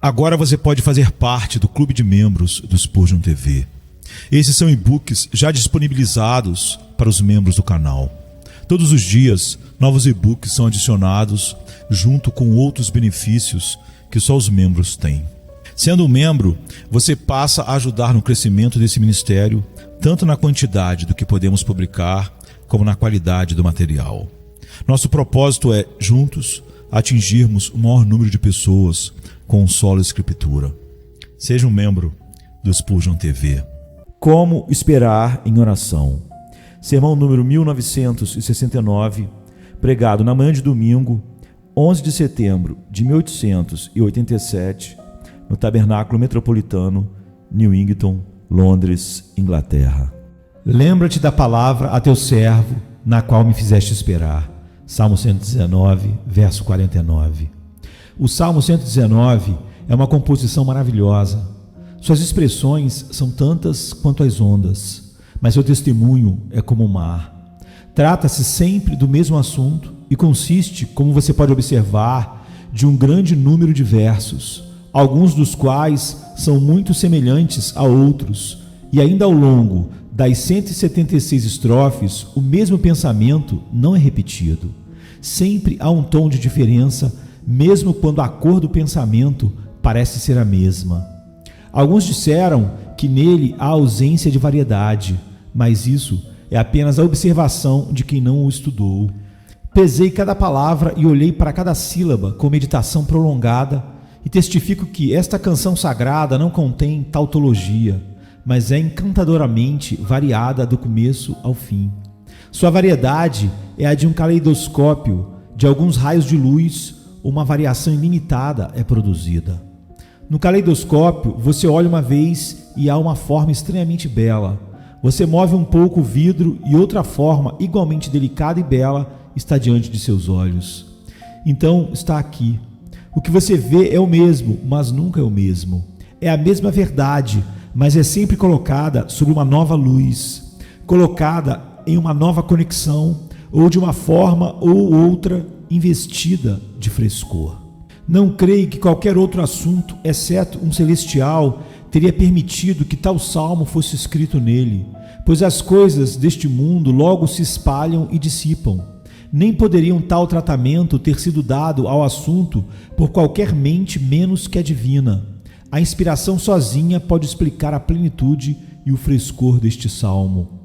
Agora você pode fazer parte do clube de membros do Spurgeon TV. Esses são e-books já disponibilizados para os membros do canal. Todos os dias, novos e-books são adicionados junto com outros benefícios que só os membros têm. Sendo um membro, você passa a ajudar no crescimento desse ministério, tanto na quantidade do que podemos publicar, como na qualidade do material. Nosso propósito é, juntos, atingirmos o maior número de pessoas com solo escritura. Seja um membro do Spurgeon TV. Como esperar em oração? Sermão número 1969, pregado na manhã de domingo, 11 de setembro de 1887, no Tabernáculo Metropolitano, Newington, Londres, Inglaterra. Lembra-te da palavra a teu servo, na qual me fizeste esperar. Salmo 119, verso 49. O Salmo 119 é uma composição maravilhosa. Suas expressões são tantas quanto as ondas, mas seu testemunho é como o mar. Trata-se sempre do mesmo assunto e consiste, como você pode observar, de um grande número de versos, alguns dos quais são muito semelhantes a outros, e ainda ao longo das 176 estrofes, o mesmo pensamento não é repetido. Sempre há um tom de diferença, mesmo quando a cor do pensamento parece ser a mesma. Alguns disseram que nele há ausência de variedade, mas isso é apenas a observação de quem não o estudou. Pesei cada palavra e olhei para cada sílaba com meditação prolongada e testifico que esta canção sagrada não contém tautologia, mas é encantadoramente variada do começo ao fim. Sua variedade é a de um caleidoscópio, de alguns raios de luz, uma variação ilimitada é produzida. No caleidoscópio, você olha uma vez e há uma forma estranhamente bela. Você move um pouco o vidro e outra forma igualmente delicada e bela está diante de seus olhos. Então está aqui. O que você vê é o mesmo, mas nunca é o mesmo. É a mesma verdade, mas é sempre colocada sob uma nova luz, colocada em uma nova conexão, ou de uma forma ou outra investida de frescor. Não creio que qualquer outro assunto, exceto um celestial, teria permitido que tal salmo fosse escrito nele, pois as coisas deste mundo logo se espalham e dissipam. Nem poderiam tal tratamento ter sido dado ao assunto por qualquer mente menos que a divina. A inspiração sozinha pode explicar a plenitude e o frescor deste salmo.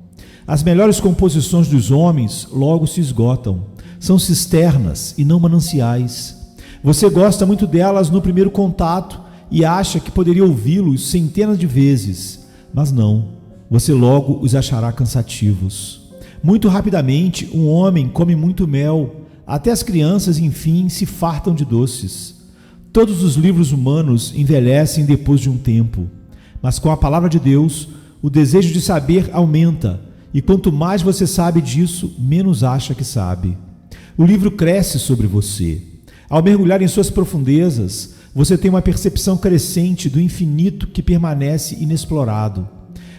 As melhores composições dos homens logo se esgotam. São cisternas e não mananciais. Você gosta muito delas no primeiro contato e acha que poderia ouvi-los centenas de vezes, mas não, você logo os achará cansativos. Muito rapidamente, um homem come muito mel, até as crianças, enfim, se fartam de doces. Todos os livros humanos envelhecem depois de um tempo, mas com a palavra de Deus, o desejo de saber aumenta, e quanto mais você sabe disso, menos acha que sabe. O livro cresce sobre você. Ao mergulhar em suas profundezas, você tem uma percepção crescente do infinito que permanece inexplorado.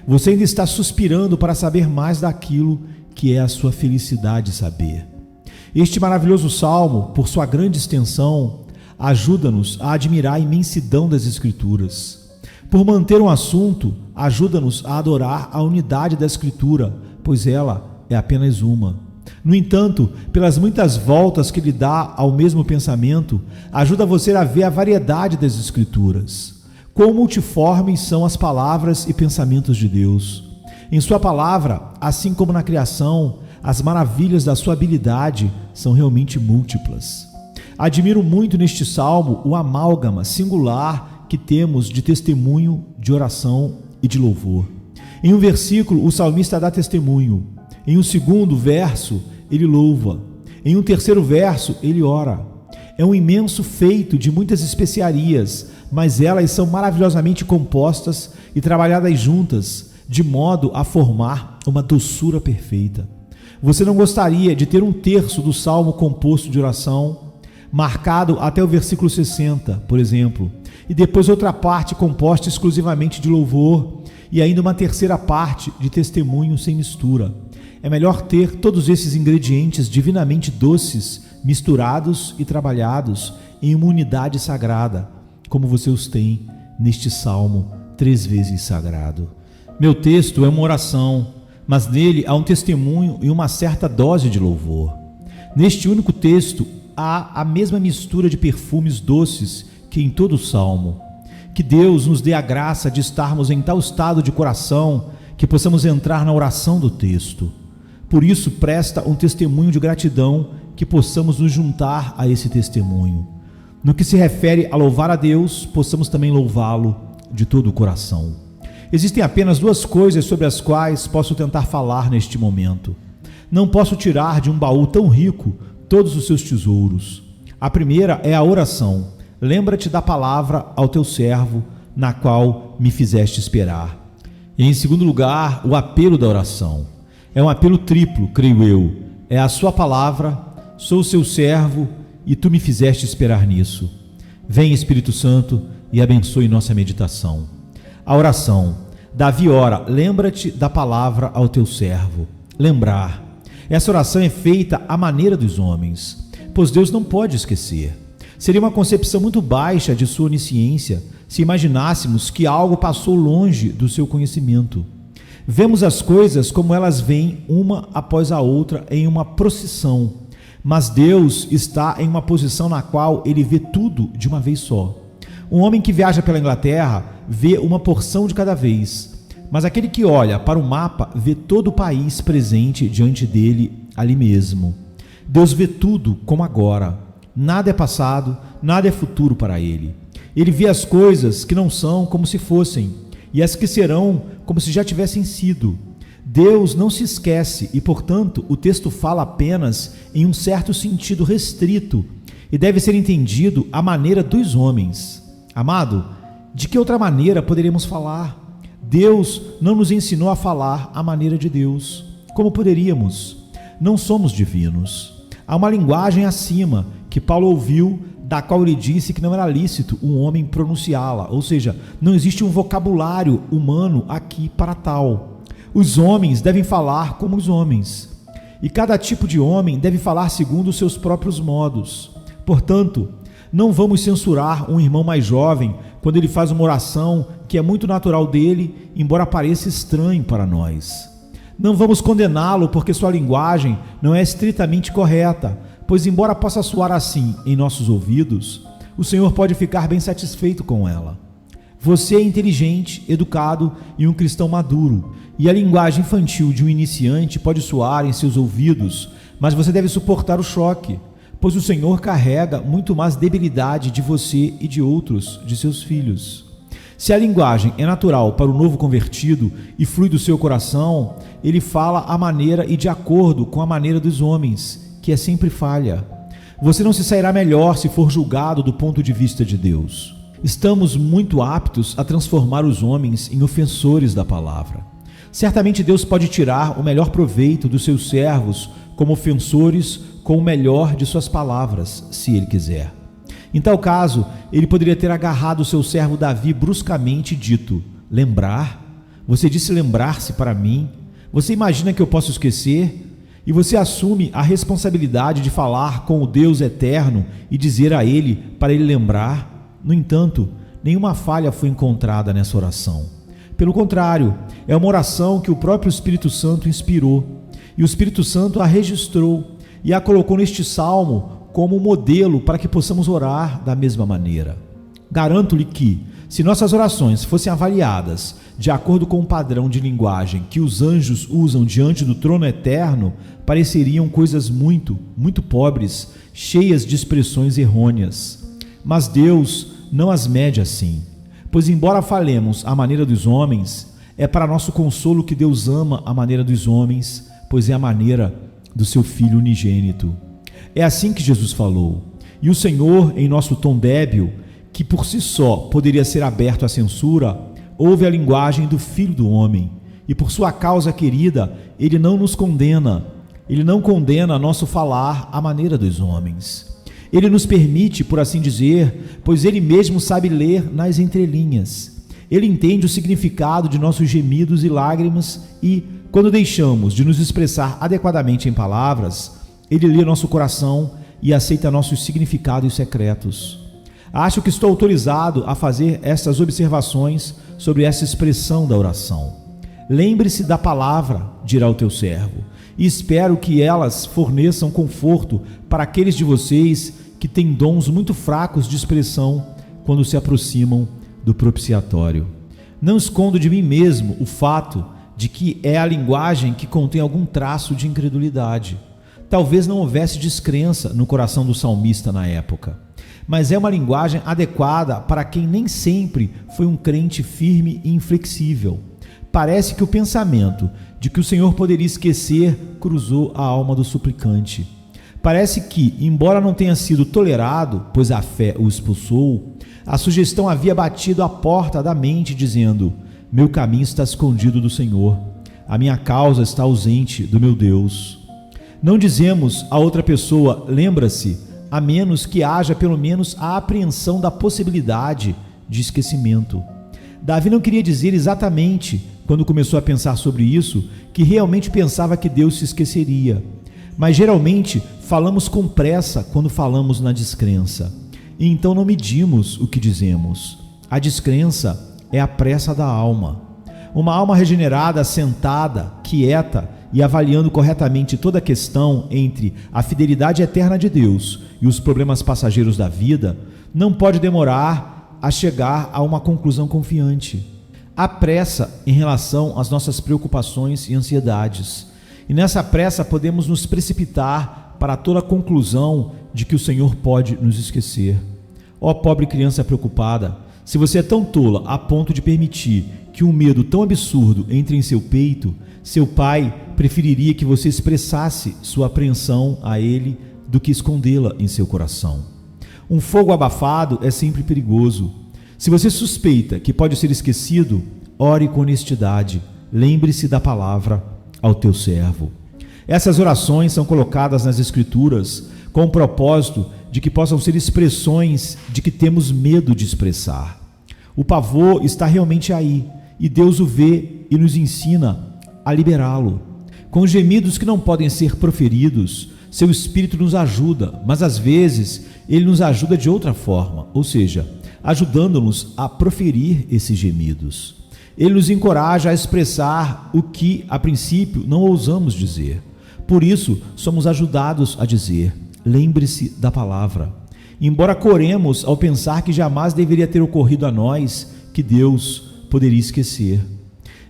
Você ainda está suspirando para saber mais daquilo que é a sua felicidade saber. Este maravilhoso salmo, por sua grande extensão, ajuda-nos a admirar a imensidão das Escrituras. Por manter um assunto, ajuda-nos a adorar a unidade da Escritura, pois ela é apenas uma. No entanto, pelas muitas voltas que ele dá ao mesmo pensamento, ajuda você a ver a variedade das Escrituras. Quão multiformes são as palavras e pensamentos de Deus. Em sua palavra, assim como na criação, as maravilhas da sua habilidade são realmente múltiplas. Admiro muito neste salmo o amálgama singular que temos de testemunho, de oração e de louvor. Em um versículo, o salmista dá testemunho. Em um segundo verso, ele louva. Em um terceiro verso, ele ora. É um imenso feito de muitas especiarias, mas elas são maravilhosamente compostas e trabalhadas juntas, de modo a formar uma doçura perfeita. Você não gostaria de ter um terço do salmo composto de oração, marcado até o versículo 60, por exemplo, e depois outra parte composta exclusivamente de louvor, e ainda uma terceira parte de testemunho sem mistura. É melhor ter todos esses ingredientes divinamente doces, misturados e trabalhados em uma unidade sagrada, como você os tem neste salmo 3 vezes sagrado. Meu texto é uma oração, mas nele há um testemunho e uma certa dose de louvor. Neste único texto há a mesma mistura de perfumes doces que em todo o salmo. Que Deus nos dê a graça de estarmos em tal estado de coração que possamos entrar na oração do texto. Por isso, presta um testemunho de gratidão, que possamos nos juntar a esse testemunho. No que se refere a louvar a Deus, possamos também louvá-lo de todo o coração. Existem apenas 2 coisas sobre as quais posso tentar falar neste momento. Não posso tirar de um baú tão rico todos os seus tesouros. A primeira é a oração. Lembra-te da palavra ao teu servo, na qual me fizeste esperar. E em segundo lugar, o apelo da oração. É um apelo triplo, creio eu. É a sua palavra, sou seu servo e tu me fizeste esperar nisso. Vem, Espírito Santo, e abençoe nossa meditação. A oração. Davi ora, lembra-te da palavra ao teu servo. Lembrar. Essa oração é feita à maneira dos homens, pois Deus não pode esquecer. Seria uma concepção muito baixa de sua onisciência se imaginássemos que algo passou longe do seu conhecimento. Vemos as coisas como elas vêm uma após a outra em uma procissão, mas Deus está em uma posição na qual ele vê tudo de uma vez só. Um homem que viaja pela Inglaterra vê uma porção de cada vez, mas aquele que olha para o mapa vê todo o país presente diante dele ali mesmo. Deus vê tudo como agora. Nada é passado, nada é futuro para ele. Ele vê as coisas que não são como se fossem, e as que serão como se já tivessem sido. Deus não se esquece e, portanto, o texto fala apenas em um certo sentido restrito e deve ser entendido à maneira dos homens. Amado, de que outra maneira poderíamos falar? Deus não nos ensinou a falar à maneira de Deus. Como poderíamos? Não somos divinos. Há uma linguagem acima que Paulo ouviu, da qual ele disse que não era lícito um homem pronunciá-la, ou seja, não existe um vocabulário humano aqui para tal. Os homens devem falar como os homens, e cada tipo de homem deve falar segundo os seus próprios modos. Portanto, não vamos censurar um irmão mais jovem quando ele faz uma oração que é muito natural dele, embora pareça estranho para nós. Não vamos condená-lo porque sua linguagem não é estritamente correta, pois embora possa soar assim em nossos ouvidos, o Senhor pode ficar bem satisfeito com ela. Você é inteligente, educado e um cristão maduro, e a linguagem infantil de um iniciante pode soar em seus ouvidos, mas você deve suportar o choque, pois o Senhor carrega muito mais debilidade de você e de outros de seus filhos. Se a linguagem é natural para o novo convertido e flui do seu coração, ele fala à maneira e de acordo com a maneira dos homens, que é sempre falha. Você não se sairá melhor se for julgado do ponto de vista de Deus. Estamos muito aptos a transformar os homens em ofensores da palavra. Certamente Deus pode tirar o melhor proveito dos seus servos como ofensores com o melhor de suas palavras, se ele quiser. Em tal caso, ele poderia ter agarrado o seu servo Davi bruscamente e dito: lembrar? Você disse lembrar-se para mim? Você imagina que eu posso esquecer? E você assume a responsabilidade de falar com o Deus eterno e dizer a ele para ele lembrar? No entanto, nenhuma falha foi encontrada nessa oração. Pelo contrário, é uma oração que o próprio Espírito Santo inspirou, e o Espírito Santo a registrou e a colocou neste salmo como modelo para que possamos orar da mesma maneira. Garanto-lhe que, se nossas orações fossem avaliadas de acordo com o padrão de linguagem que os anjos usam diante do trono eterno, pareceriam coisas muito, muito pobres, cheias de expressões errôneas. Mas Deus não as mede assim, pois embora falemos à maneira dos homens, é para nosso consolo que Deus ama a maneira dos homens, pois é a maneira do seu Filho unigênito. É assim que Jesus falou, e o Senhor, em nosso tom débil, que por si só poderia ser aberto à censura, ouve a linguagem do Filho do Homem, e por sua causa querida, ele não nos condena, ele não condena nosso falar à maneira dos homens. Ele nos permite, por assim dizer, pois ele mesmo sabe ler nas entrelinhas. Ele entende o significado de nossos gemidos e lágrimas e, quando deixamos de nos expressar adequadamente em palavras, ele lê nosso coração e aceita nossos significados secretos. Acho que estou autorizado a fazer estas observações sobre essa expressão da oração. Lembre-se da palavra, dirá o teu servo, e espero que elas forneçam conforto para aqueles de vocês que têm dons muito fracos de expressão quando se aproximam do propiciatório. Não escondo de mim mesmo o fato de que é a linguagem que contém algum traço de incredulidade. Talvez não houvesse descrença no coração do salmista na época, mas é uma linguagem adequada para quem nem sempre foi um crente firme e inflexível. Parece que o pensamento de que o Senhor poderia esquecer cruzou a alma do suplicante. Parece que, embora não tenha sido tolerado, pois a fé o expulsou, a sugestão havia batido à porta da mente, dizendo: meu caminho está escondido do Senhor, a minha causa está ausente do meu Deus. Não dizemos a outra pessoa: lembra-se, a menos que haja pelo menos a apreensão da possibilidade de esquecimento. Davi não queria dizer exatamente, quando começou a pensar sobre isso, que realmente pensava que Deus se esqueceria. Mas geralmente falamos com pressa quando falamos na descrença. E então não medimos o que dizemos. A descrença é a pressa da alma. Uma alma regenerada, sentada, quieta e avaliando corretamente toda a questão entre a fidelidade eterna de Deus e os problemas passageiros da vida, não pode demorar a chegar a uma conclusão confiante. Há pressa em relação às nossas preocupações e ansiedades, e nessa pressa podemos nos precipitar para toda a conclusão de que o Senhor pode nos esquecer. Ó pobre criança preocupada, se você é tão tola a ponto de permitir que um medo tão absurdo entre em seu peito, seu pai preferiria que você expressasse sua apreensão a ele do que escondê-la em seu coração. Um fogo abafado é sempre perigoso. Se você suspeita que pode ser esquecido, ore com honestidade. Lembre-se da palavra ao teu servo. Essas orações são colocadas nas Escrituras com o propósito de que possam ser expressões de que temos medo de expressar. O pavor está realmente aí, e Deus o vê e nos ensina a liberá-lo. Com gemidos que não podem ser proferidos, seu Espírito nos ajuda, mas às vezes ele nos ajuda de outra forma, ou seja, ajudando-nos a proferir esses gemidos. Ele nos encoraja a expressar o que, a princípio, não ousamos dizer. Por isso, somos ajudados a dizer: lembre-se da palavra. Embora corremos ao pensar que jamais deveria ter ocorrido a nós, que Deus poderia esquecer.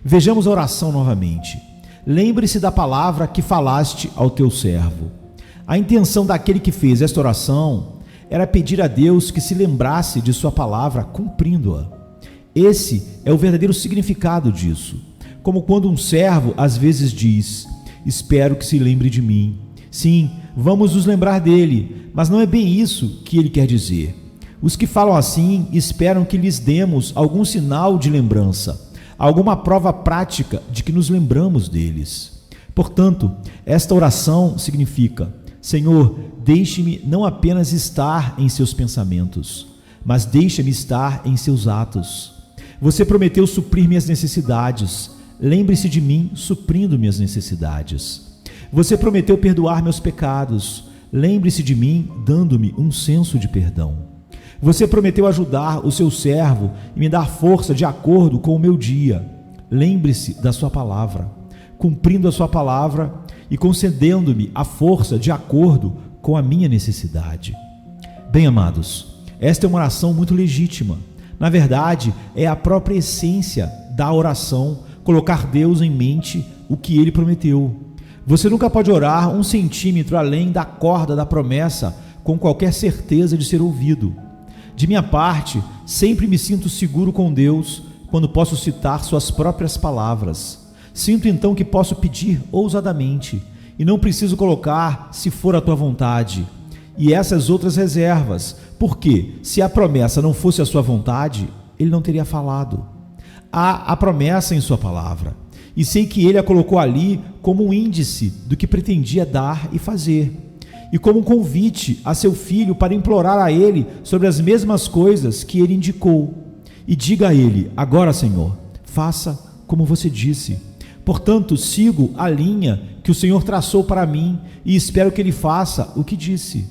Vejamos a oração novamente. Lembre-se da palavra que falaste ao teu servo. A intenção daquele que fez esta oração era pedir a Deus que se lembrasse de sua palavra, cumprindo-a. Esse é o verdadeiro significado disso. Como quando um servo às vezes diz: espero que se lembre de mim. Sim, vamos nos lembrar dele, mas não é bem isso que ele quer dizer. Os que falam assim esperam que lhes demos algum sinal de lembrança, alguma prova prática de que nos lembramos deles. Portanto, esta oração significa: Senhor, deixe-me não apenas estar em seus pensamentos, mas deixe-me estar em seus atos. Você prometeu suprir minhas necessidades. Lembre-se de mim suprindo minhas necessidades. Você prometeu perdoar meus pecados. Lembre-se de mim dando-me um senso de perdão. Você prometeu ajudar o seu servo e me dar força de acordo com o meu dia. Lembre-se da sua palavra, cumprindo a sua palavra e concedendo-me a força de acordo com a minha necessidade. Bem, amados, esta é uma oração muito legítima. Na verdade, é a própria essência da oração, colocar Deus em mente o que Ele prometeu. Você nunca pode orar 1 centímetro além da corda da promessa com qualquer certeza de ser ouvido. De minha parte, sempre me sinto seguro com Deus quando posso citar suas próprias palavras. Sinto então que posso pedir ousadamente e não preciso colocar "se for a tua vontade" e essas outras reservas, porque se a promessa não fosse a sua vontade, ele não teria falado. Há a promessa em sua palavra e sei que ele a colocou ali como um índice do que pretendia dar e fazer, e como um convite a seu filho para implorar a ele sobre as mesmas coisas que ele indicou. E diga a ele: agora, Senhor, faça como você disse. Portanto, sigo a linha que o Senhor traçou para mim e espero que ele faça o que disse.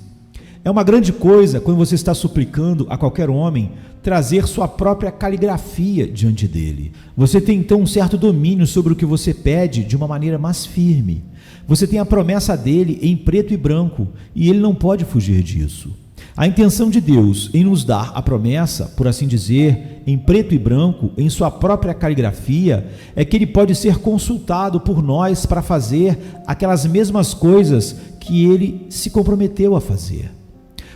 É uma grande coisa, quando você está suplicando a qualquer homem, trazer sua própria caligrafia diante dele. Você tem então um certo domínio sobre o que você pede de uma maneira mais firme. Você tem a promessa dele em preto e branco, e ele não pode fugir disso. A intenção de Deus em nos dar a promessa, por assim dizer, em preto e branco, em sua própria caligrafia, é que ele pode ser consultado por nós para fazer aquelas mesmas coisas que ele se comprometeu a fazer.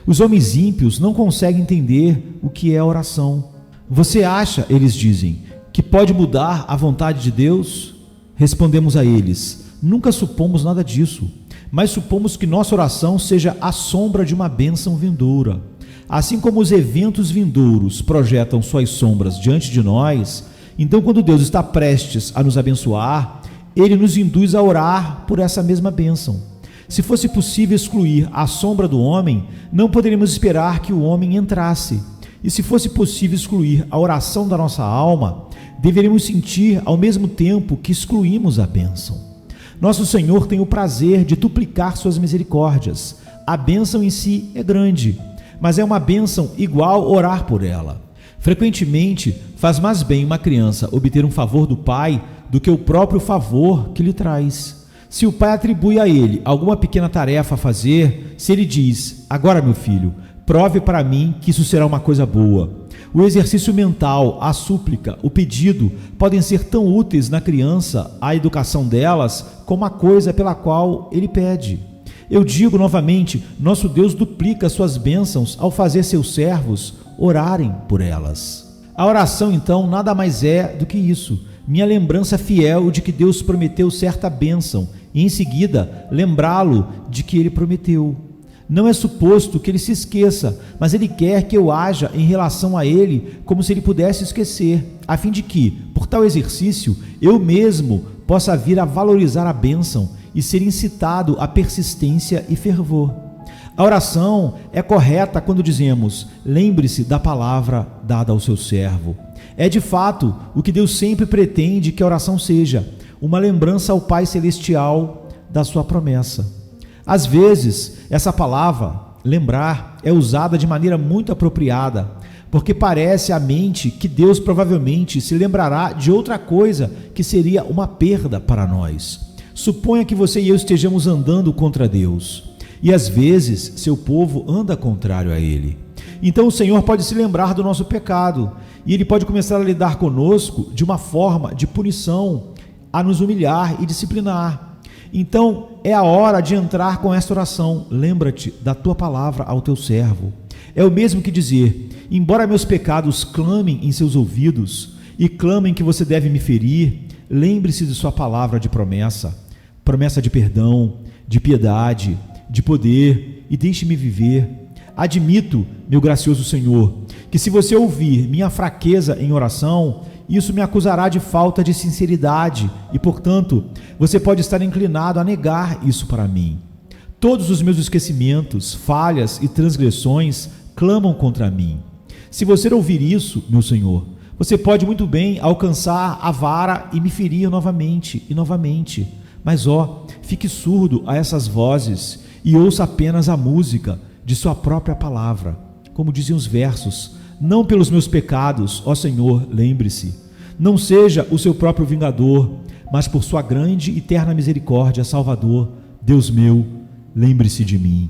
Os homens ímpios não conseguem entender o que é a oração. Você acha, eles dizem, que pode mudar a vontade de Deus? Respondemos a eles: nunca supomos nada disso, mas supomos que nossa oração seja a sombra de uma bênção vindoura. Assim como os eventos vindouros projetam suas sombras diante de nós, então quando Deus está prestes a nos abençoar, Ele nos induz a orar por essa mesma bênção. Se fosse possível excluir a sombra do homem, não poderíamos esperar que o homem entrasse. E se fosse possível excluir a oração da nossa alma, deveríamos sentir ao mesmo tempo que excluímos a bênção. Nosso Senhor tem o prazer de duplicar suas misericórdias. A bênção em si é grande, mas é uma bênção igual orar por ela. Frequentemente, faz mais bem uma criança obter um favor do pai do que o próprio favor que lhe traz. Se o pai atribui a ele alguma pequena tarefa a fazer, se ele diz: agora, meu filho, prove para mim que isso será uma coisa boa. O exercício mental, a súplica, o pedido podem ser tão úteis na criança, a educação delas, como a coisa pela qual ele pede. Eu digo novamente, nosso Deus duplica suas bênçãos ao fazer seus servos orarem por elas. A oração, então, nada mais é do que isso: minha lembrança fiel de que Deus prometeu certa bênção e, em seguida, lembrá-lo de que ele prometeu. Não é suposto que ele se esqueça, mas ele quer que eu haja em relação a ele como se ele pudesse esquecer, a fim de que, por tal exercício, eu mesmo possa vir a valorizar a bênção e ser incitado à persistência e fervor. A oração é correta quando dizemos: lembre-se da palavra dada ao seu servo. É de fato o que Deus sempre pretende que a oração seja: uma lembrança ao Pai Celestial da sua promessa. Às vezes, essa palavra, lembrar, é usada de maneira muito apropriada, porque parece à mente que Deus provavelmente se lembrará de outra coisa que seria uma perda para nós. Suponha que você e eu estejamos andando contra Deus, e às vezes seu povo anda contrário a Ele. Então o Senhor pode se lembrar do nosso pecado, e Ele pode começar a lidar conosco de uma forma de punição, a nos humilhar e disciplinar. Então é a hora de entrar com esta oração: lembra-te da tua palavra ao teu servo. É o mesmo que dizer: embora meus pecados clamem em seus ouvidos e clamem que você deve me ferir, lembre-se de sua palavra de promessa, promessa de perdão, de piedade, de poder, e deixe-me viver. Admito, meu gracioso Senhor, que se você ouvir minha fraqueza em oração, isso me acusará de falta de sinceridade e, portanto, você pode estar inclinado a negar isso para mim. Todos os meus esquecimentos, falhas e transgressões clamam contra mim. Se você ouvir isso, meu Senhor, você pode muito bem alcançar a vara e me ferir novamente e novamente. Mas, fique surdo a essas vozes e ouça apenas a música de sua própria palavra. Como dizem os versos: não pelos meus pecados, ó Senhor, lembre-se. Não seja o seu próprio vingador, mas por sua grande e eterna misericórdia, Salvador, Deus meu, lembre-se de mim.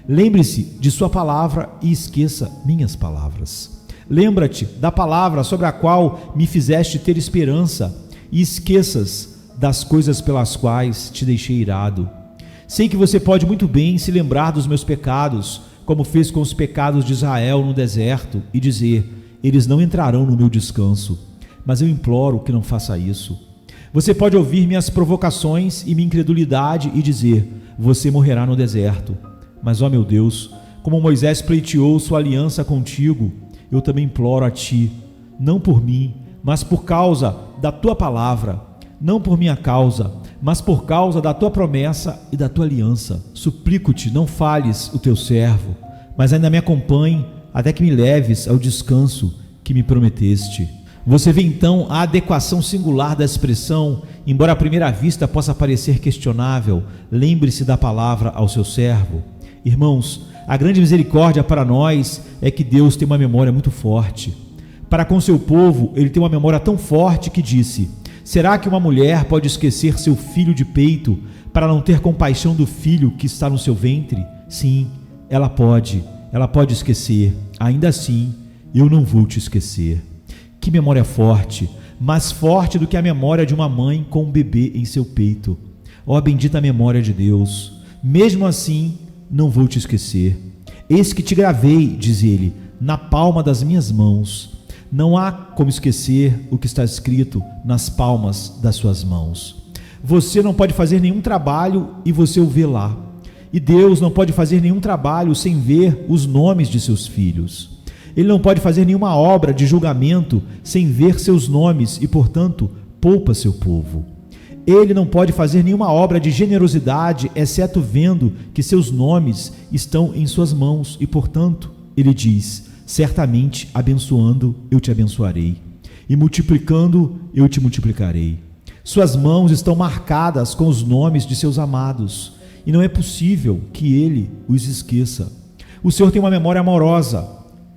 Lembre-se de sua palavra e esqueça minhas palavras. Lembra-te da palavra sobre a qual me fizeste ter esperança e esqueças das coisas pelas quais te deixei irado. Sei que você pode muito bem se lembrar dos meus pecados, como fez com os pecados de Israel no deserto, e dizer: eles não entrarão no meu descanso. Mas eu imploro que não faça isso. Você pode ouvir minhas provocações e minha incredulidade e dizer: você morrerá no deserto. Mas, ó meu Deus, como Moisés pleiteou sua aliança contigo, eu também imploro a ti, não por mim, mas por causa da tua palavra, não por minha causa, mas por causa da tua promessa e da tua aliança. Suplico-te, não falhes o teu servo, mas ainda me acompanhe até que me leves ao descanso que me prometeste. Você vê então a adequação singular da expressão, embora à primeira vista possa parecer questionável: lembre-se da palavra ao seu servo. Irmãos, a grande misericórdia para nós é que Deus tem uma memória muito forte. Para com seu povo, ele tem uma memória tão forte que disse: será que uma mulher pode esquecer seu filho de peito para não ter compaixão do filho que está no seu ventre? Sim, ela pode esquecer. Ainda assim, eu não vou te esquecer. Que memória forte, mais forte do que a memória de uma mãe com um bebê em seu peito. Ó bendita memória de Deus, mesmo assim não vou te esquecer. Eis que te gravei, diz ele, na palma das minhas mãos. Não há como esquecer o que está escrito nas palmas das suas mãos. Você não pode fazer nenhum trabalho e você o vê lá. E Deus não pode fazer nenhum trabalho sem ver os nomes de seus filhos. Ele não pode fazer nenhuma obra de julgamento sem ver seus nomes e, portanto, poupa seu povo. Ele não pode fazer nenhuma obra de generosidade, exceto vendo que seus nomes estão em suas mãos e, portanto, ele diz: certamente abençoando eu te abençoarei, e multiplicando eu te multiplicarei. Suas mãos estão marcadas com os nomes de seus amados, e não é possível que ele os esqueça. O Senhor tem uma memória amorosa,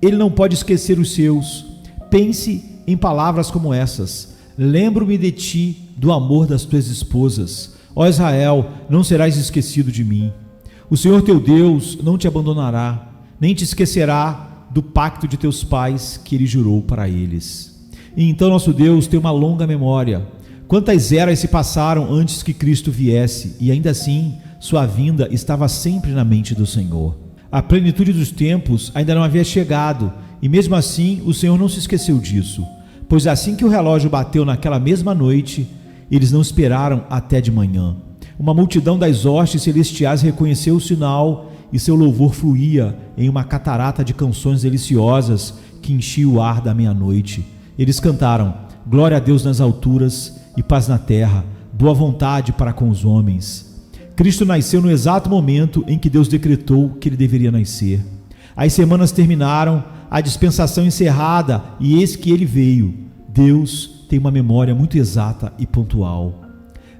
ele não pode esquecer os seus. Pense em palavras como essas: lembro-me de ti, do amor das tuas esposas. Ó Israel, não serás esquecido de mim. O Senhor teu Deus não te abandonará, nem te esquecerá do pacto de teus pais que ele jurou para eles. E então nosso Deus tem uma longa memória. Quantas eras se passaram antes que Cristo viesse, e ainda assim sua vinda estava sempre na mente do Senhor. A plenitude dos tempos ainda não havia chegado, e mesmo assim o Senhor não se esqueceu disso, pois assim que o relógio bateu naquela mesma noite, eles não esperaram até de manhã. Uma multidão das hostes celestiais reconheceu o sinal, e seu louvor fluía em uma catarata de canções deliciosas que enchia o ar da meia-noite. Eles cantaram: glória a Deus nas alturas e paz na terra, boa vontade para com os homens. Cristo nasceu no exato momento em que Deus decretou que ele deveria nascer. As semanas terminaram, a dispensação encerrada, e eis que ele veio. Deus tem uma memória muito exata e pontual.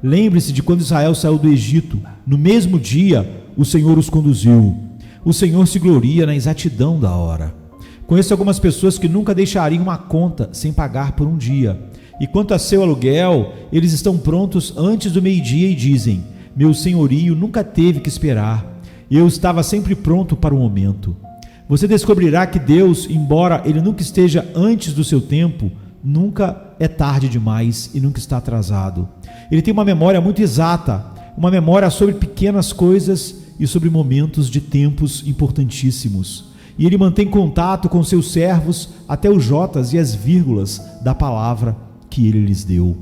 Lembre-se de quando Israel saiu do Egito. No mesmo dia, o Senhor os conduziu. O Senhor se gloria na exatidão da hora. Conheço algumas pessoas que nunca deixariam uma conta sem pagar por um dia. E quanto a seu aluguel, eles estão prontos antes do meio-dia e dizem: meu senhorio nunca teve que esperar. Eu estava sempre pronto para o momento. Você descobrirá que Deus, embora ele nunca esteja antes do seu tempo, nunca é tarde demais e nunca está atrasado. Ele tem uma memória muito exata, uma memória sobre pequenas coisas e sobre momentos de tempos importantíssimos. E ele mantém contato com seus servos até os jotas e as vírgulas da palavra que ele lhes deu.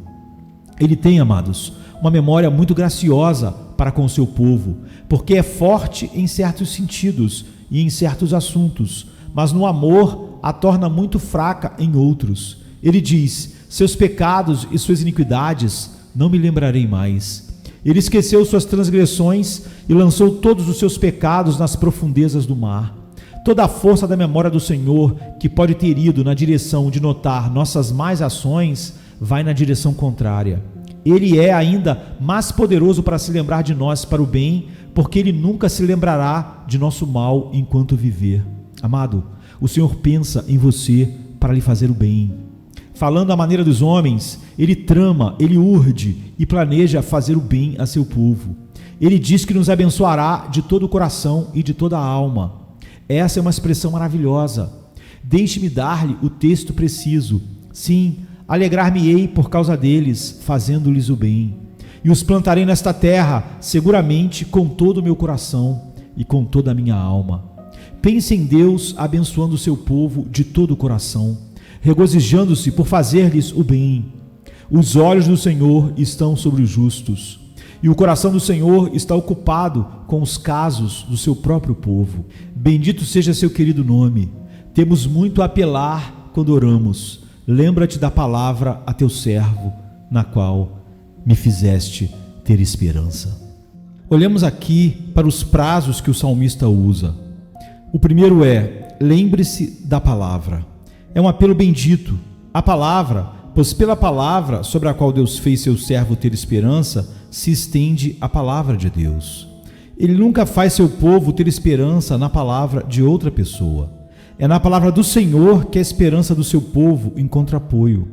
Ele tem, amados, uma memória muito graciosa para com o seu povo, porque é forte em certos sentidos e em certos assuntos, mas no amor a torna muito fraca em outros. Ele diz: seus pecados e suas iniquidades não me lembrarei mais. Ele esqueceu suas transgressões e lançou todos os seus pecados nas profundezas do mar. Toda a força da memória do Senhor, que pode ter ido na direção de notar nossas más ações, vai na direção contrária. Ele é ainda mais poderoso para se lembrar de nós para o bem, porque ele nunca se lembrará de nosso mal enquanto viver. Amado, o Senhor pensa em você para lhe fazer o bem. Falando à maneira dos homens, ele trama, ele urde e planeja fazer o bem a seu povo. Ele diz que nos abençoará de todo o coração e de toda a alma. Essa é uma expressão maravilhosa. Deixe-me dar-lhe o texto preciso. Sim, alegrar-me-ei por causa deles, fazendo-lhes o bem. E os plantarei nesta terra, seguramente com todo o meu coração e com toda a minha alma. Pense em Deus abençoando o seu povo de todo o coração, regozijando-se por fazer-lhes o bem. Os olhos do Senhor estão sobre os justos, e o coração do Senhor está ocupado com os casos do seu próprio povo. Bendito seja seu querido nome. Temos muito a apelar quando oramos. Lembra-te da palavra a teu servo, na qual me fizeste ter esperança. Olhamos aqui para os prazos que o salmista usa. O primeiro é: lembre-se da palavra. É um apelo bendito. A palavra, pois pela palavra sobre a qual Deus fez seu servo ter esperança, se estende a palavra de Deus. Ele nunca faz seu povo ter esperança na palavra de outra pessoa. É na palavra do Senhor que a esperança do seu povo encontra apoio.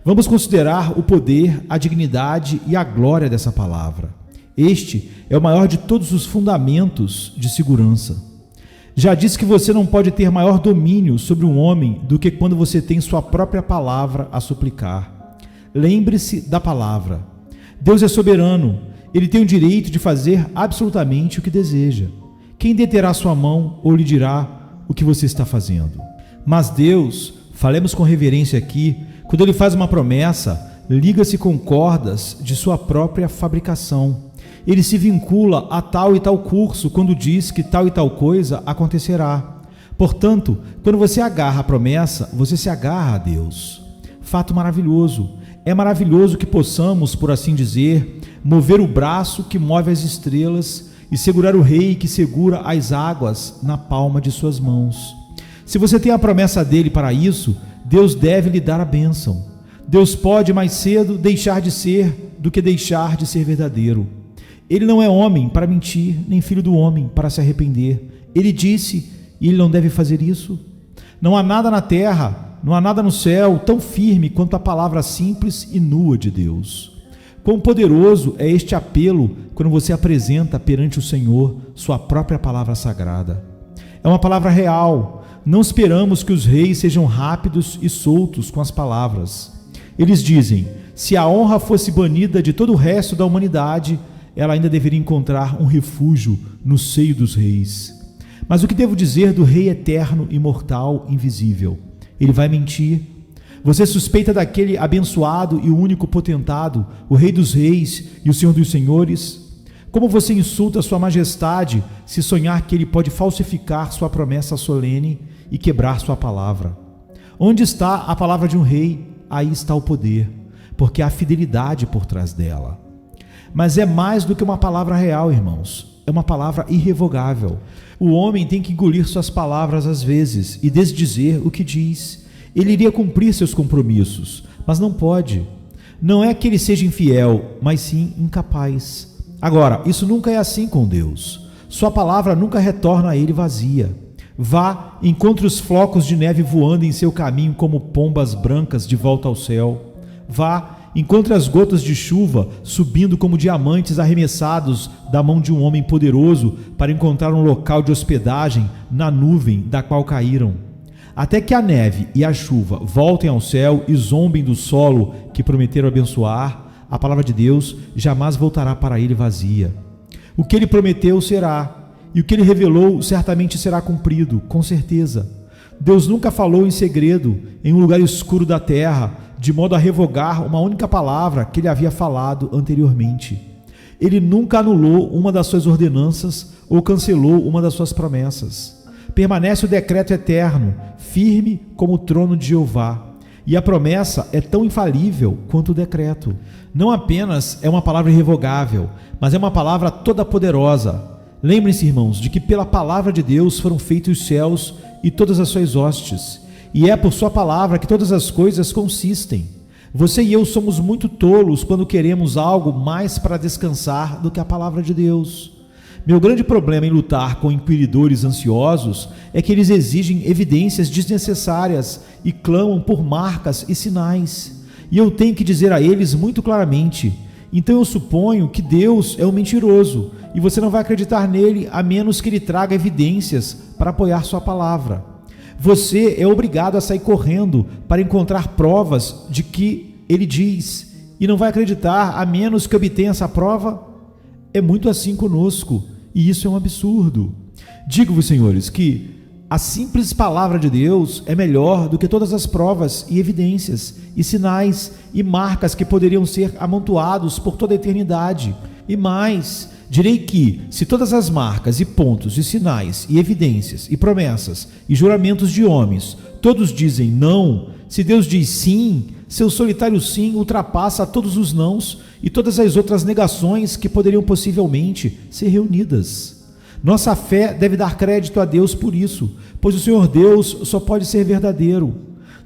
Vamos considerar o poder, a dignidade e a glória dessa palavra. Este é o maior de todos os fundamentos de segurança. Já disse que você não pode ter maior domínio sobre um homem do que quando você tem sua própria palavra a suplicar. Lembre-se da palavra. Deus é soberano. Ele tem o direito de fazer absolutamente o que deseja. Quem deterá sua mão ou lhe dirá o que você está fazendo? Mas Deus, falemos com reverência aqui, quando Ele faz uma promessa, liga-se com cordas de sua própria fabricação. Ele se vincula a tal e tal curso quando diz que tal e tal coisa acontecerá. Portanto, quando você agarra a promessa, você se agarra a Deus. Fato maravilhoso. É maravilhoso que possamos, por assim dizer, mover o braço que move as estrelas e segurar o rei que segura as águas na palma de suas mãos. Se você tem a promessa dele para isso, Deus deve lhe dar a bênção. Deus pode mais cedo deixar de ser do que deixar de ser verdadeiro. Ele não é homem para mentir, nem filho do homem para se arrepender. Ele disse, e ele não deve fazer isso. Não há nada na terra, não há nada no céu tão firme quanto a palavra simples e nua de Deus. Quão poderoso é este apelo quando você apresenta perante o Senhor sua própria palavra sagrada. É uma palavra real. Não esperamos que os reis sejam rápidos e soltos com as palavras. Eles dizem, se a honra fosse banida de todo o resto da humanidade, ela ainda deveria encontrar um refúgio no seio dos reis. Mas o que devo dizer do Rei eterno, imortal, invisível? Ele vai mentir? Você suspeita daquele abençoado e único potentado, o Rei dos reis e o Senhor dos senhores? Como você insulta sua majestade se sonhar que ele pode falsificar sua promessa solene e quebrar sua palavra? Onde está a palavra de um rei? Aí está o poder, porque há fidelidade por trás dela. Mas é mais do que uma palavra real, irmãos. É uma palavra irrevogável. O homem tem que engolir suas palavras às vezes e desdizer o que diz. Ele iria cumprir seus compromissos, mas não pode. Não é que ele seja infiel, mas sim incapaz. Agora, isso nunca é assim com Deus. Sua palavra nunca retorna a ele vazia. Vá, encontre os flocos de neve voando em seu caminho como pombas brancas de volta ao céu. Vá, encontre as gotas de chuva subindo como diamantes arremessados da mão de um homem poderoso para encontrar um local de hospedagem na nuvem da qual caíram. Até que a neve e a chuva voltem ao céu e zombem do solo que prometeram abençoar, a palavra de Deus jamais voltará para ele vazia. O que ele prometeu será, e o que ele revelou certamente será cumprido, com certeza. Deus nunca falou em segredo, em um lugar escuro da terra, de modo a revogar uma única palavra que ele havia falado anteriormente. Ele nunca anulou uma das suas ordenanças ou cancelou uma das suas promessas. Permanece o decreto eterno, firme como o trono de Jeová. E a promessa é tão infalível quanto o decreto. Não apenas é uma palavra irrevogável, mas é uma palavra toda poderosa. Lembrem-se, irmãos, de que pela palavra de Deus foram feitos os céus e todas as suas hostes. E é por sua palavra que todas as coisas consistem. Você e eu somos muito tolos quando queremos algo mais para descansar do que a palavra de Deus. Meu grande problema em lutar com inquiridores ansiosos é que eles exigem evidências desnecessárias e clamam por marcas e sinais. E eu tenho que dizer a eles muito claramente, então eu suponho que Deus é um mentiroso e você não vai acreditar nele a menos que ele traga evidências para apoiar sua palavra. Você é obrigado a sair correndo para encontrar provas de que ele diz e não vai acreditar a menos que obtenha essa prova. É muito assim conosco e isso é um absurdo. Digo-vos, senhores, que a simples palavra de Deus é melhor do que todas as provas e evidências e sinais e marcas que poderiam ser amontoados por toda a eternidade. E mais, direi que, se todas as marcas e pontos e sinais e evidências e promessas e juramentos de homens, todos dizem não, se Deus diz sim, seu solitário sim ultrapassa todos os nãos e todas as outras negações que poderiam possivelmente ser reunidas. Nossa fé deve dar crédito a Deus por isso, pois o Senhor Deus só pode ser verdadeiro.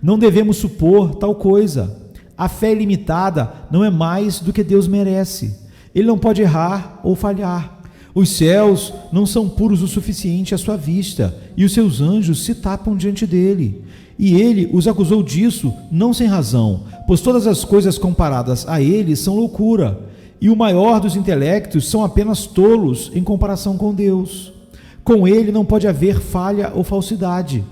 Não devemos supor tal coisa. A fé ilimitada não é mais do que Deus merece. Ele não pode errar ou falhar. Os céus não são puros o suficiente à sua vista, e os seus anjos se tapam diante dele. E ele os acusou disso, não sem razão, pois todas as coisas comparadas a ele são loucura, e o maior dos intelectos são apenas tolos em comparação com Deus. Com ele não pode haver falha ou falsidade.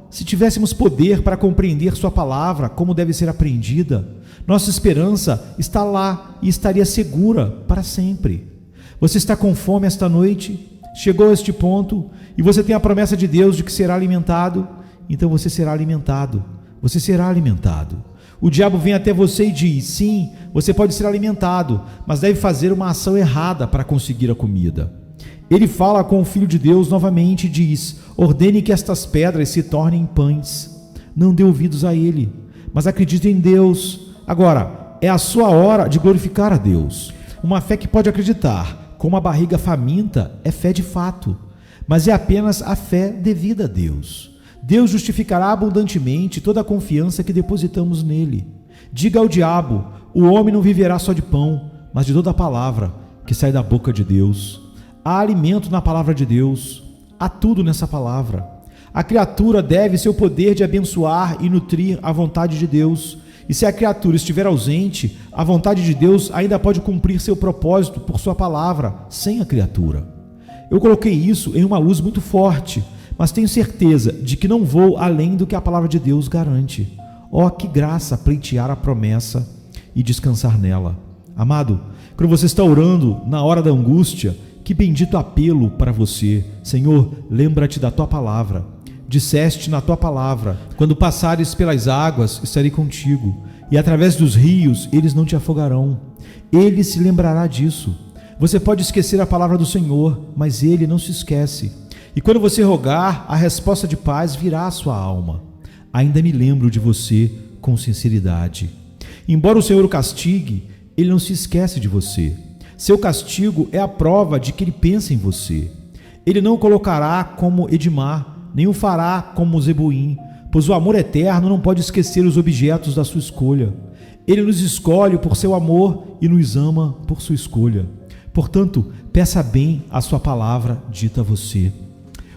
Se tivéssemos poder para compreender sua palavra, como deve ser aprendida, nossa esperança está lá e estaria segura para sempre. Você está com fome esta noite? Chegou a este ponto e você tem a promessa de Deus de que será alimentado? Então você será alimentado. Você será alimentado. O diabo vem até você e diz: sim, você pode ser alimentado, mas deve fazer uma ação errada para conseguir a comida. Ele fala com o Filho de Deus novamente e diz: ordene que estas pedras se tornem pães. Não dê ouvidos a ele, mas acredite em Deus. Agora, é a sua hora de glorificar a Deus. Uma fé que pode acreditar, com uma barriga faminta, é fé de fato, mas é apenas a fé devida a Deus. Deus justificará abundantemente toda a confiança que depositamos nele. Diga ao diabo: o homem não viverá só de pão, mas de toda a palavra que sai da boca de Deus. Há alimento na palavra de Deus, há tudo nessa palavra. A criatura deve seu poder de abençoar e nutrir a vontade de Deus. E se a criatura estiver ausente, a vontade de Deus ainda pode cumprir seu propósito por sua palavra, sem a criatura. Eu coloquei isso em uma luz muito forte, mas tenho certeza de que não vou além do que a palavra de Deus garante. Que graça pleitear a promessa e descansar nela. Amado, quando você está orando na hora da angústia, que bendito apelo para você. Senhor, lembra-te da tua palavra. Disseste na tua palavra: quando passares pelas águas, estarei contigo, e através dos rios eles não te afogarão. Ele se lembrará disso. Você pode esquecer a palavra do Senhor, mas ele não se esquece. E quando você rogar, a resposta de paz virá à sua alma. Ainda me lembro de você com sinceridade. Embora o Senhor o castigue, ele não se esquece de você. Seu castigo é a prova de que ele pensa em você. Ele não o colocará como Edimar, nem o fará como Zeboim, pois o amor eterno não pode esquecer os objetos da sua escolha. Ele nos escolhe por seu amor e nos ama por sua escolha. Portanto, peça bem a sua palavra dita a você.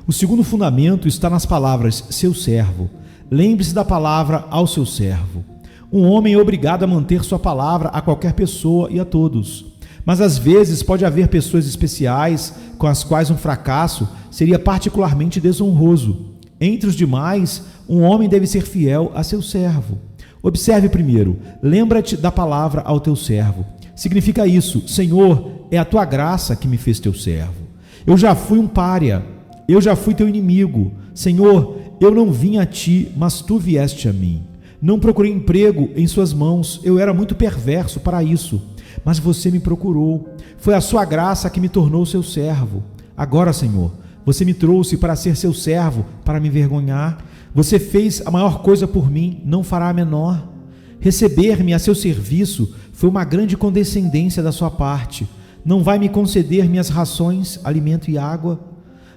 O segundo fundamento está nas palavras seu servo. Lembre-se da palavra ao seu servo. Um homem é obrigado a manter sua palavra a qualquer pessoa e a todos. Mas às vezes pode haver pessoas especiais com as quais um fracasso seria particularmente desonroso. Entre os demais, um homem deve ser fiel a seu servo. Observe primeiro: lembra-te da palavra ao teu servo. Significa isso: Senhor, é a tua graça que me fez teu servo. Eu já fui um pária, eu já fui teu inimigo. Senhor, eu não vim a ti, mas tu vieste a mim. Não procurei emprego em suas mãos, eu era muito perverso para isso. Mas você me procurou. Foi a sua graça que me tornou seu servo. Agora, Senhor, você me trouxe para ser seu servo, para me envergonhar. Você fez a maior coisa por mim, não fará a menor. Receber-me a seu serviço foi uma grande condescendência da sua parte. Não vai me conceder minhas rações, alimento e água.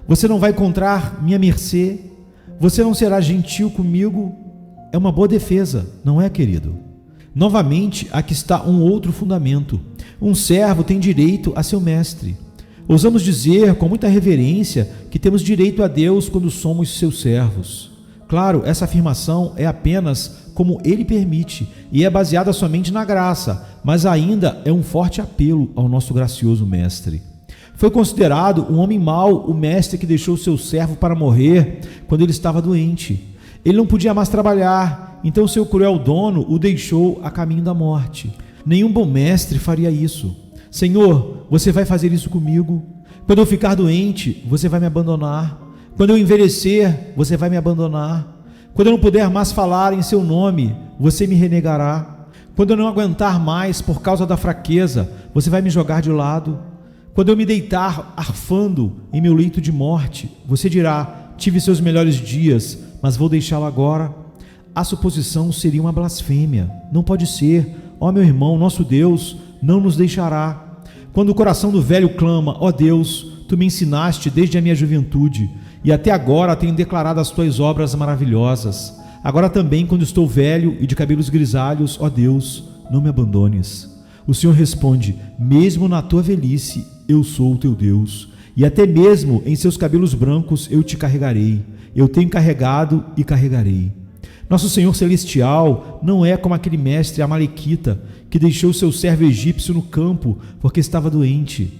Você não vai encontrar minha mercê. Você não será gentil comigo. É uma boa defesa, não é, querido? Novamente, aqui está um outro fundamento. Um servo tem direito a seu mestre. Ousamos dizer com muita reverência que temos direito a Deus quando somos seus servos. Claro, essa afirmação é apenas como ele permite e é baseada somente na graça, mas ainda é um forte apelo ao nosso gracioso mestre. Foi considerado um homem mau o mestre que deixou seu servo para morrer quando ele estava doente. Ele não podia mais trabalhar, então seu cruel dono o deixou a caminho da morte. Nenhum bom mestre faria isso. Senhor, você vai fazer isso comigo? Quando eu ficar doente, você vai me abandonar? Quando eu envelhecer, você vai me abandonar? Quando eu não puder mais falar em seu nome, você me renegará? Quando eu não aguentar mais por causa da fraqueza, você vai me jogar de lado? Quando eu me deitar arfando em meu leito de morte, você dirá: tive seus melhores dias, mas vou deixá-lo agora? A suposição seria uma blasfêmia. Não pode ser. Ó meu irmão, nosso Deus não nos deixará. Quando o coração do velho clama: ó Deus, tu me ensinaste desde a minha juventude, e até agora tenho declarado as tuas obras maravilhosas. Agora também, quando estou velho e de cabelos grisalhos, ó Deus, não me abandones. O Senhor responde: mesmo na tua velhice eu sou o teu Deus, e até mesmo em seus cabelos brancos eu te carregarei. Eu tenho carregado e carregarei. Nosso Senhor Celestial não é como aquele mestre amalequita que deixou seu servo egípcio no campo porque estava doente.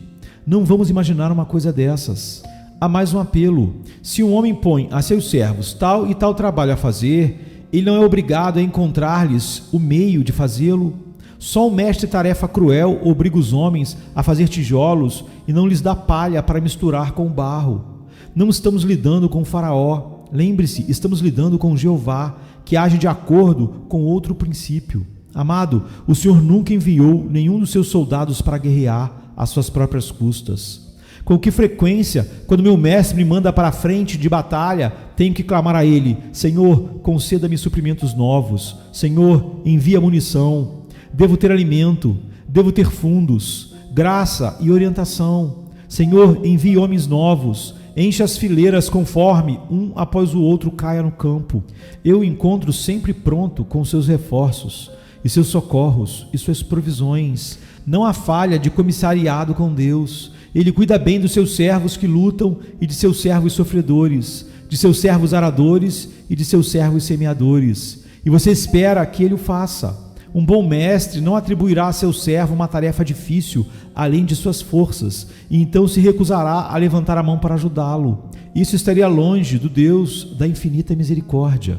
Não vamos imaginar uma coisa dessas. Há mais um apelo: se um homem põe a seus servos tal e tal trabalho a fazer, ele não é obrigado a encontrar-lhes o meio de fazê-lo. Só um mestre-tarefa cruel obriga os homens a fazer tijolos e não lhes dá palha para misturar com o barro. Não estamos lidando com o faraó. Lembre-se, estamos lidando com Jeová, que age de acordo com outro princípio. Amado, o Senhor nunca enviou nenhum dos seus soldados para guerrear às suas próprias custas. Com que frequência, quando meu mestre me manda para a frente de batalha, tenho que clamar a ele: Senhor, conceda-me suprimentos novos. Senhor, envia munição. Devo ter alimento, devo ter fundos, graça e orientação. Senhor, envie homens novos. Enche as fileiras conforme um após o outro caia no campo. Eu o encontro sempre pronto com seus reforços e seus socorros e suas provisões. Não há falha de comissariado com Deus. Ele cuida bem dos seus servos que lutam e de seus servos sofredores, de seus servos aradores e de seus servos semeadores. E você espera que ele o faça. Um bom mestre não atribuirá a seu servo uma tarefa difícil além de suas forças, e então se recusará a levantar a mão para ajudá-lo. Isso estaria longe do Deus da infinita misericórdia.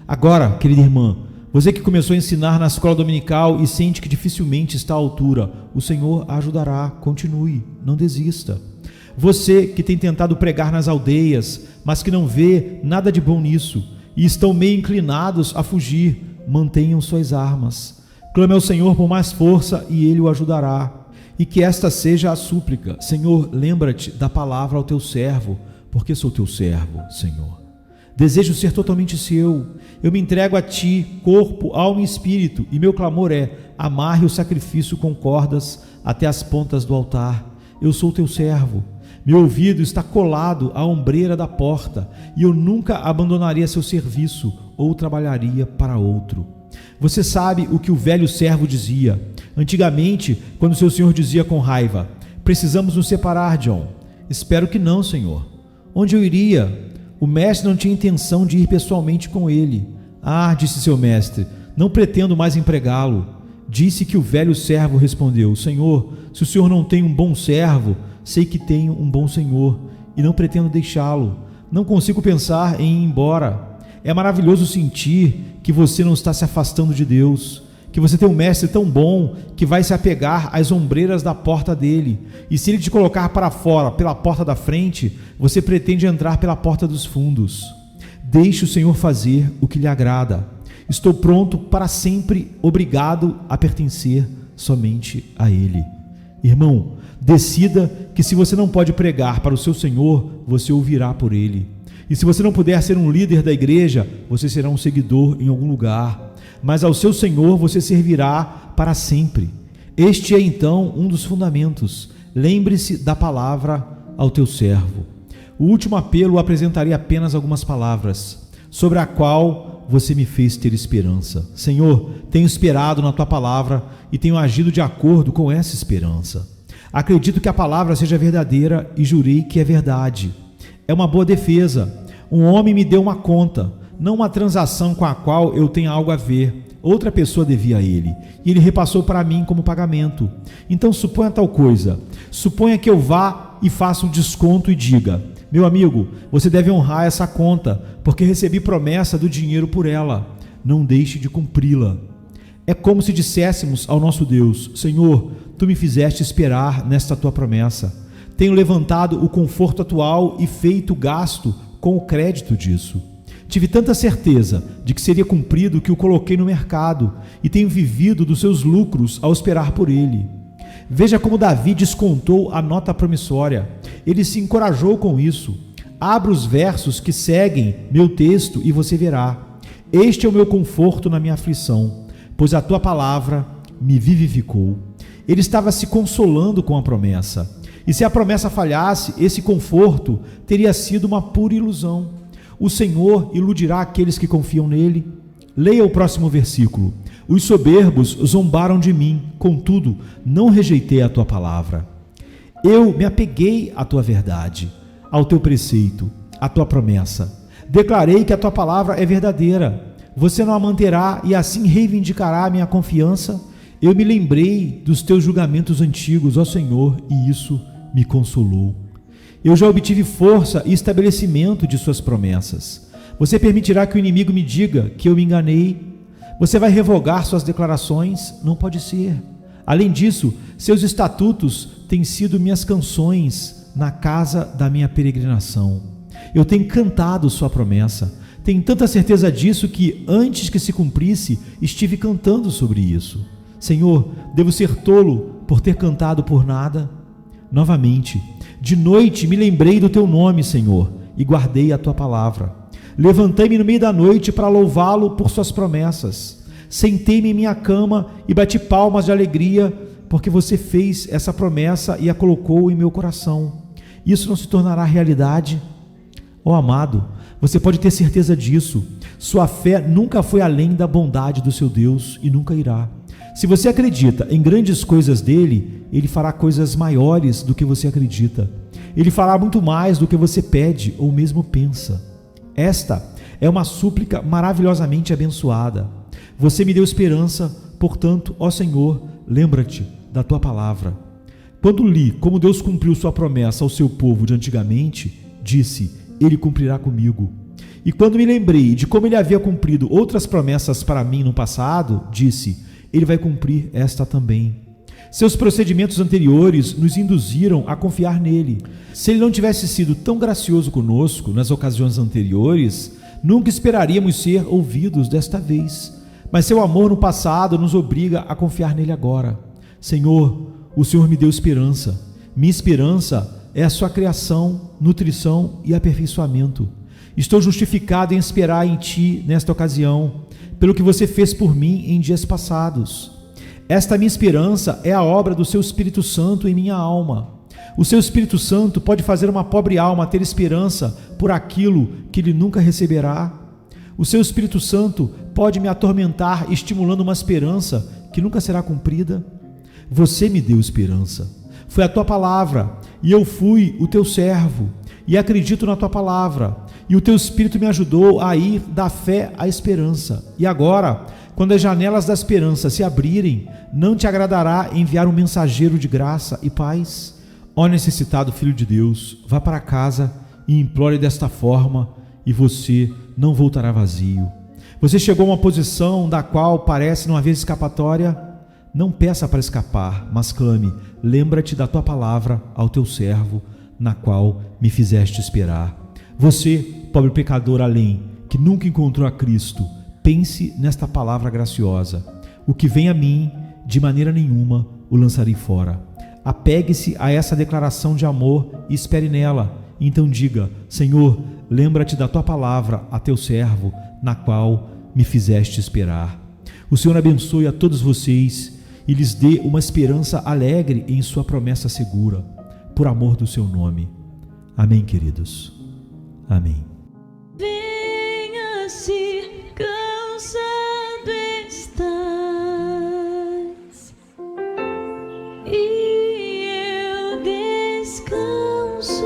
Agora, querida irmã, você que começou a ensinar na escola dominical e sente que dificilmente está à altura, o Senhor a ajudará. Continue, não desista. Você que tem tentado pregar nas aldeias, mas que não vê nada de bom nisso, e estão meio inclinados a fugir, mantenham suas armas. Clame ao Senhor por mais força e Ele o ajudará. E que esta seja a súplica: Senhor, lembra-te da palavra ao teu servo, porque sou teu servo, Senhor. Desejo ser totalmente seu. Eu me entrego a ti, corpo, alma e espírito, e meu clamor é: amarre o sacrifício com cordas até as pontas do altar. Eu sou teu servo. Meu ouvido está colado à ombreira da porta, e eu nunca abandonaria seu serviço ou trabalharia para outro. Você sabe o que o velho servo dizia antigamente, quando seu senhor dizia com raiva: precisamos nos separar, John. Espero que não, senhor. Onde eu iria? O mestre não tinha intenção de ir pessoalmente com ele. Ah, disse seu mestre, não pretendo mais empregá-lo. Disse que o velho servo respondeu: Senhor, se o senhor não tem um bom servo, sei que tenho um bom senhor, e não pretendo deixá-lo. Não consigo pensar em ir embora. É maravilhoso sentir que você não está se afastando de Deus, que você tem um mestre tão bom que vai se apegar às ombreiras da porta dele, e se ele te colocar para fora pela porta da frente, você pretende entrar pela porta dos fundos. Deixe o Senhor fazer o que lhe agrada. Estou pronto para sempre, obrigado a pertencer somente a Ele. Irmão, decida que se você não pode pregar para o seu Senhor, você ouvirá por Ele. E se você não puder ser um líder da igreja, você será um seguidor em algum lugar. Mas ao seu Senhor você servirá para sempre. Este é então um dos fundamentos. Lembre-se da palavra ao teu servo. O último apelo apresentarei apenas algumas palavras, sobre a qual você me fez ter esperança. Senhor, tenho esperado na tua palavra e tenho agido de acordo com essa esperança. Acredito que a palavra seja verdadeira e jurei que é verdade. É uma boa defesa. Um homem me deu uma conta, não uma transação com a qual eu tenha algo a ver. Outra pessoa devia a ele, e ele repassou para mim como pagamento. Então suponha tal coisa. Suponha que eu vá e faça um desconto e diga: meu amigo, você deve honrar essa conta, porque recebi promessa do dinheiro por ela. Não deixe de cumpri-la. É como se disséssemos ao nosso Deus: Senhor, tu me fizeste esperar nesta tua promessa. Tenho levantado o conforto atual e feito gasto com o crédito disso. Tive tanta certeza de que seria cumprido que o coloquei no mercado e tenho vivido dos seus lucros ao esperar por ele. Veja como Davi descontou a nota promissória. Ele se encorajou com isso. Abra os versos que seguem meu texto e você verá. Este é o meu conforto na minha aflição, pois a tua palavra me vivificou. Ele estava se consolando com a promessa. E se a promessa falhasse, esse conforto teria sido uma pura ilusão. O Senhor iludirá aqueles que confiam nele. Leia o próximo versículo. Os soberbos zombaram de mim, contudo, não rejeitei a tua palavra. Eu me apeguei à tua verdade, ao teu preceito, à tua promessa. Declarei que a tua palavra é verdadeira. Você não a manterá e assim reivindicará a minha confiança. Eu me lembrei dos teus julgamentos antigos, ó Senhor, e isso me consolou. Eu já obtive força e estabelecimento de suas promessas. Você permitirá que o inimigo me diga que eu me enganei. Você vai revogar suas declarações? Não pode ser. Além disso, seus estatutos têm sido minhas canções na casa da minha peregrinação. Eu tenho cantado sua promessa. Tenho tanta certeza disso que, antes que se cumprisse, estive cantando sobre isso. Senhor, devo ser tolo por ter cantado por nada? Novamente, de noite me lembrei do teu nome, Senhor, e guardei a tua palavra. Levantei-me no meio da noite para louvá-lo por suas promessas. Sentei-me em minha cama e bati palmas de alegria, porque você fez essa promessa e a colocou em meu coração. Isso não se tornará realidade? Ó amado, você pode ter certeza disso. Sua fé nunca foi além da bondade do seu Deus e nunca irá. Se você acredita em grandes coisas dele, ele fará coisas maiores do que você acredita. Ele fará muito mais do que você pede ou mesmo pensa. Esta é uma súplica maravilhosamente abençoada. Você me deu esperança, portanto, ó Senhor, lembra-te da tua palavra. Quando li como Deus cumpriu sua promessa ao seu povo de antigamente, disse, ele cumprirá comigo. E quando me lembrei de como ele havia cumprido outras promessas para mim no passado, disse, ele vai cumprir esta também. Seus procedimentos anteriores nos induziram a confiar nele. Se ele não tivesse sido tão gracioso conosco nas ocasiões anteriores, nunca esperaríamos ser ouvidos desta vez. Mas seu amor no passado nos obriga a confiar nele agora. Senhor, o Senhor me deu esperança. Minha esperança é a sua criação, nutrição e aperfeiçoamento. Estou justificado em esperar em ti nesta ocasião, pelo que você fez por mim em dias passados. Esta minha esperança é a obra do seu Espírito Santo em minha alma. O seu Espírito Santo pode fazer uma pobre alma ter esperança por aquilo que ele nunca receberá. O seu Espírito Santo pode me atormentar estimulando uma esperança que nunca será cumprida. Você me deu esperança. Foi a tua palavra e eu fui o teu servo e acredito na tua palavra. E o teu Espírito me ajudou a ir da fé à esperança. E agora, quando as janelas da esperança se abrirem, não te agradará enviar um mensageiro de graça e paz? Ó necessitado Filho de Deus, vá para casa e implore desta forma, e você não voltará vazio. Você chegou a uma posição da qual parece não haver escapatória? Não peça para escapar, mas clame, lembra-te da tua palavra ao teu servo, na qual me fizeste esperar. Você, pobre pecador além, que nunca encontrou a Cristo, pense nesta palavra graciosa. O que vem a mim, de maneira nenhuma o lançarei fora. Apegue-se a essa declaração de amor e espere nela. Então diga, Senhor, lembra-te da tua palavra a teu servo, na qual me fizeste esperar. O Senhor abençoe a todos vocês e lhes dê uma esperança alegre em sua promessa segura, por amor do seu nome. Amém, queridos. Amém. Venha se cansado estás, e eu descanso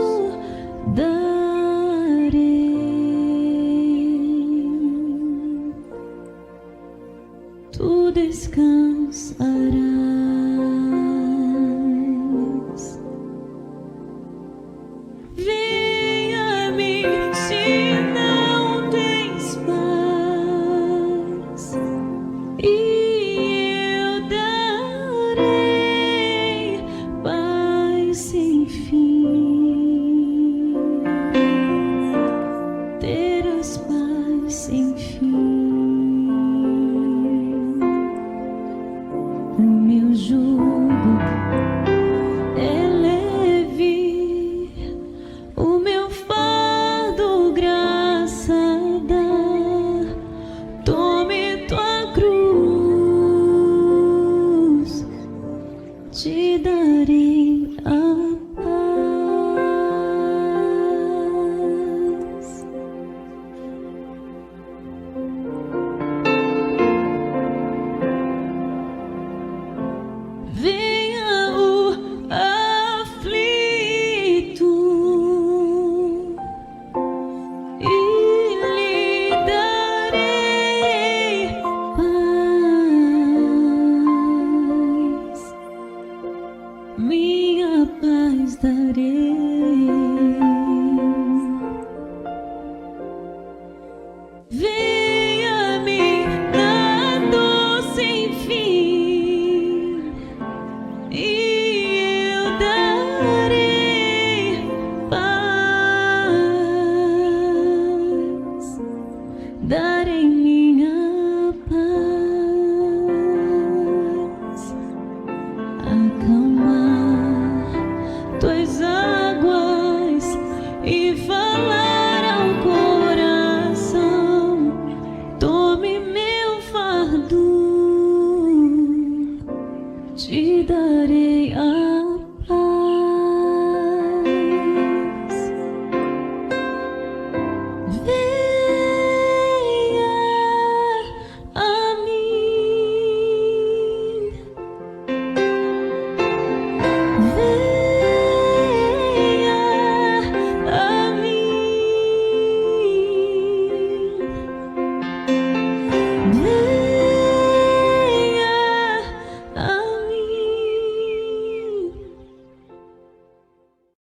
darei. Tu descansarás.